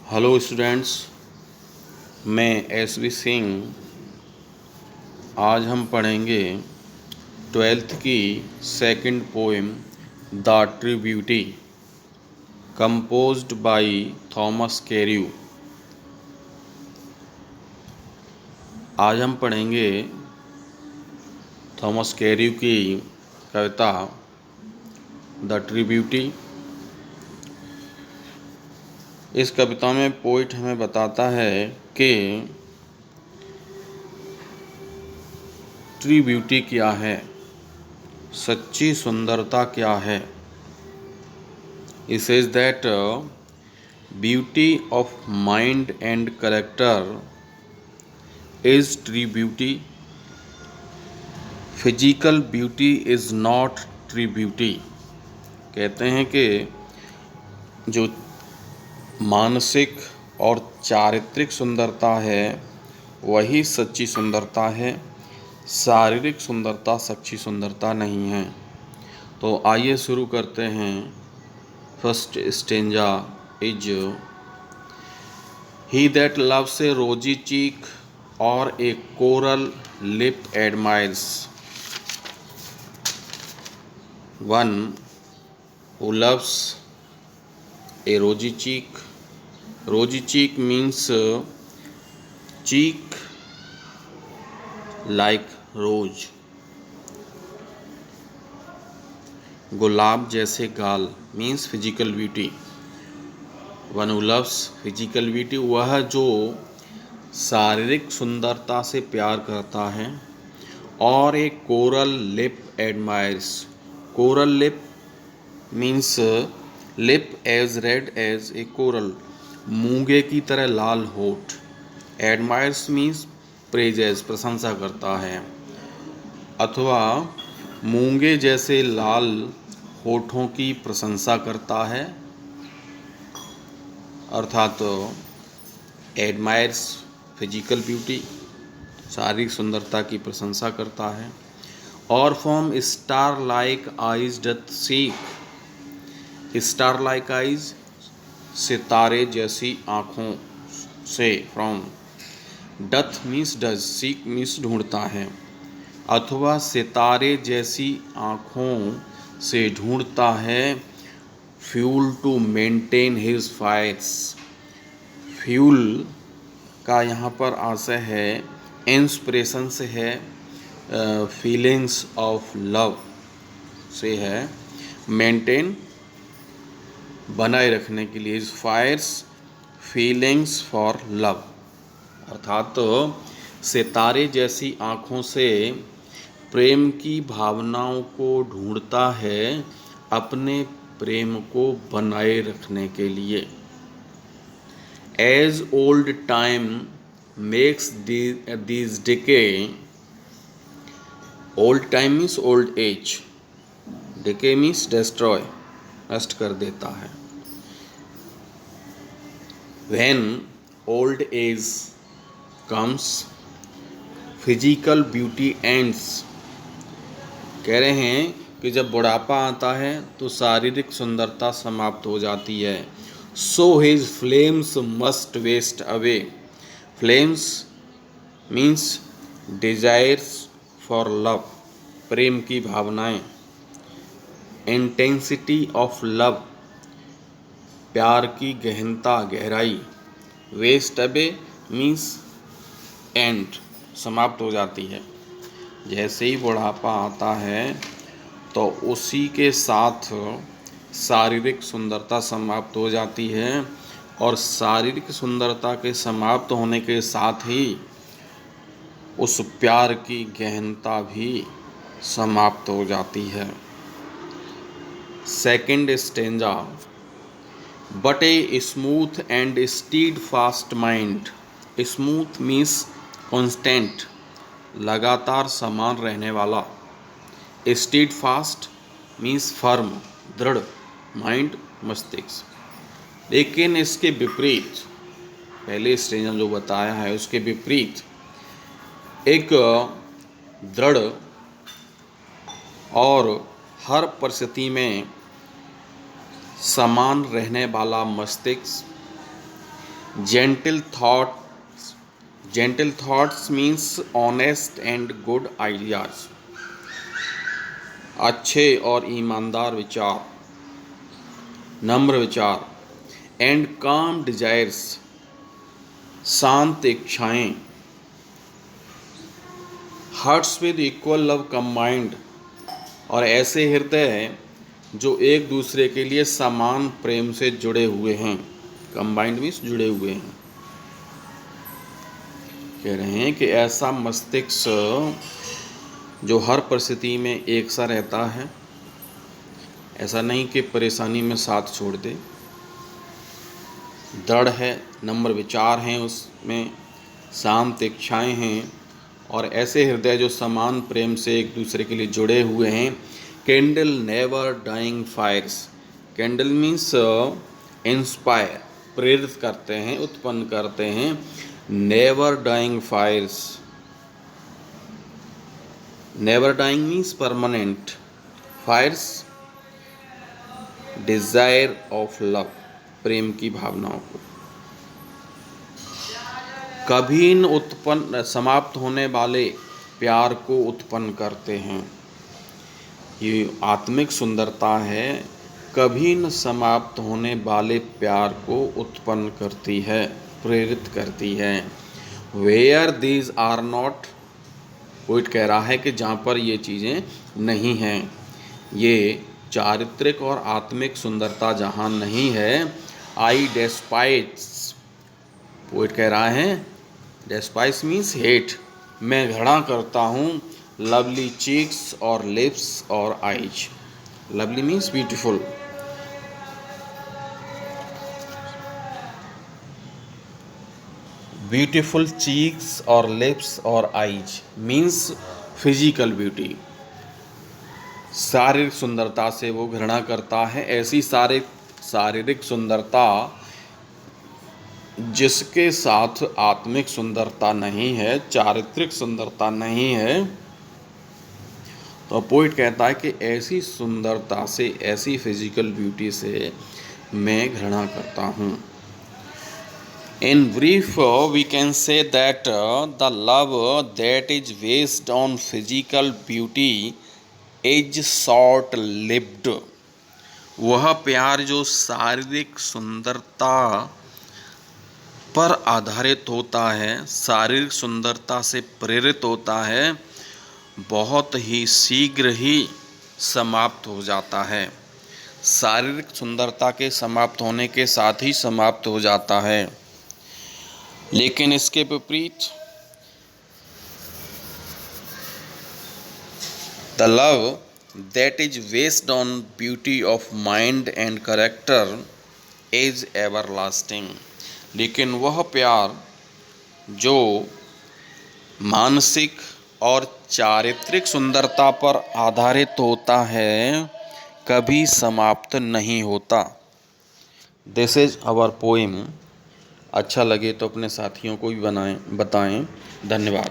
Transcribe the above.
Hello students, मैं S V. Singh. आज हम पढ़ेंगे ट्वेल्थ की second poem the tribute, composed by Thomas Carew. आज हम पढ़ेंगे थॉमस कैर्यू की कविता द ट्रिब्यूटी। इस कविता में पोइट हमें बताता है कि ट्री ब्यूटी क्या है, सच्ची सुंदरता क्या है। He says that beauty of mind and character is true beauty. Physical beauty is not true beauty. कहते हैं कि जो मानसिक और चारित्रिक सुंदरता है वही सच्ची सुंदरता है, शारीरिक सुंदरता सच्ची सुंदरता नहीं है। तो आइए शुरू करते हैं। First stanza is he that loves a rosy cheek और a coral lip admires one who loves a rosy cheek. रोजी चीक मीन्स चीक लाइक रोज, गुलाब जैसे गाल means physical beauty. One who loves physical beauty, वह जो शारीरिक सुंदरता से प्यार करता है। और एक coral lip admires. Coral lip means lip as red as a coral, मूंगे की तरह लाल होठ। एडमायर्स मीन्स प्रेजेस, प्रशंसा करता है, अथवा मूंगे जैसे लाल होठों की प्रशंसा करता है, अर्थात एडमायर्स फिजिकल ब्यूटी, शारीरिक सुंदरता की प्रशंसा करता है। और from star like eyes doth seek. Star like eyes सितारे जैसी आँखों से, from doth means does, seek means ढूंढता है, अथवा सितारे जैसी आँखों से ढूंढता है। Fuel to maintain his fires. Fuel का यहाँ पर आशय है, इंस्पिरेशन से है, फीलिंग्स ऑफ लव से है। मेंटेन बनाए रखने के लिए, फायर्स फीलिंग्स फॉर लव, अर्थात तो सितारे जैसी आँखों से प्रेम की भावनाओं को ढूंढता है, अपने प्रेम को बनाए रखने के लिए। As old time makes these decay. Old time means old age, decay means destroy, नष्ट कर देता है। When old age comes physical beauty ends. कह रहे हैं कि जब बुढ़ापा आता है तो शारीरिक सुंदरता समाप्त हो जाती है। So his flames must waste away. Flames means desires for love, प्रेम की भावनाएं। इंटेंसिटी ऑफ लव, प्यार की गहनता, गहराई। वेस्ट अवे मीन्स एंड, समाप्त हो जाती है। जैसे ही बुढ़ापा आता है तो उसी के साथ शारीरिक सुंदरता समाप्त हो जाती है, और शारीरिक सुंदरता के समाप्त होने के साथ ही उस प्यार की गहनता भी समाप्त हो जाती है। Second stanza, but a smooth and stead fast mind. Smooth means constant, लगातार समान रहने वाला। स्टीड फास्ट मीन्स फर्म, दृढ़। माइंड मस्तिष्क। लेकिन इसके विपरीत, पहले स्टेज जो बताया है उसके विपरीत, एक दृढ़ और हर परिस्थिति में समान रहने वाला मस्तिष्क gentle thoughts means honest and good ideas, अच्छे और ईमानदार विचार, नम्र विचार। एंड काम डिजायर्स, शांत इच्छाएं। Hearts with equal love combined, और ऐसे हृदय हैं जो एक दूसरे के लिए समान प्रेम से जुड़े हुए हैं। कंबाइंड मीन्स जुड़े हुए हैं। कह रहे हैं कि ऐसा मस्तिष्क जो हर परिस्थिति में एक सा रहता है, ऐसा नहीं कि परेशानी में साथ छोड़ दे, दृढ़ है, नम्र विचार हैं, उसमें शांत इच्छाएं हैं, और ऐसे हृदय जो समान प्रेम से एक दूसरे के लिए जुड़े हुए हैं। Candle never dying fires, candle means inspire, प्रेरित करते हैं, उत्पन्न करते हैं। Never dying fires, never dying means permanent, fires desire of love, प्रेम की भावनाओं को। कभी न उत्पन्न समाप्त होने वाले प्यार को उत्पन्न करते हैं। ये आत्मिक सुंदरता है, कभी न समाप्त होने वाले प्यार को उत्पन्न करती है, प्रेरित करती है। Where these are not, poet कह रहा है कि जहाँ पर ये चीज़ें नहीं हैं, ये चारित्रिक और आत्मिक सुंदरता जहाँ नहीं है, आई डेस्पाइस, पोइट कह रहा है डेस्पाइस मीन्स हेट, मैं घृणा करता हूँ लवली चीक्स और लिप्स और eyes. Lovely means beautiful, beautiful cheeks और लिप्स और आइज मीन्स फिजिकल ब्यूटी। शारीरिक सुंदरता से वो घृणा करता है, ऐसी शारीरिक सुंदरता जिसके साथ आत्मिक सुंदरता नहीं है, चारित्रिक सुंदरता नहीं है। तो पोइट कहता है कि ऐसी सुंदरता से, ऐसी फिजिकल ब्यूटी से मैं घृणा करता हूँ। In brief, we can say that the love that is based on physical beauty is short-lived. वह प्यार जो शारीरिक सुंदरता पर आधारित होता है, शारीरिक सुंदरता से प्रेरित होता है, बहुत ही शीघ्र ही समाप्त हो जाता है। शारीरिक सुंदरता के समाप्त होने के साथ ही समाप्त हो जाता है। लेकिन इसके विपरीत the love that is based on beauty of mind and character is everlasting. लेकिन वह प्यार जो मानसिक और चारित्रिक सुंदरता पर आधारित होता है, कभी समाप्त नहीं होता। This is our poem. अच्छा लगे तो अपने साथियों को भी बताएं। धन्यवाद।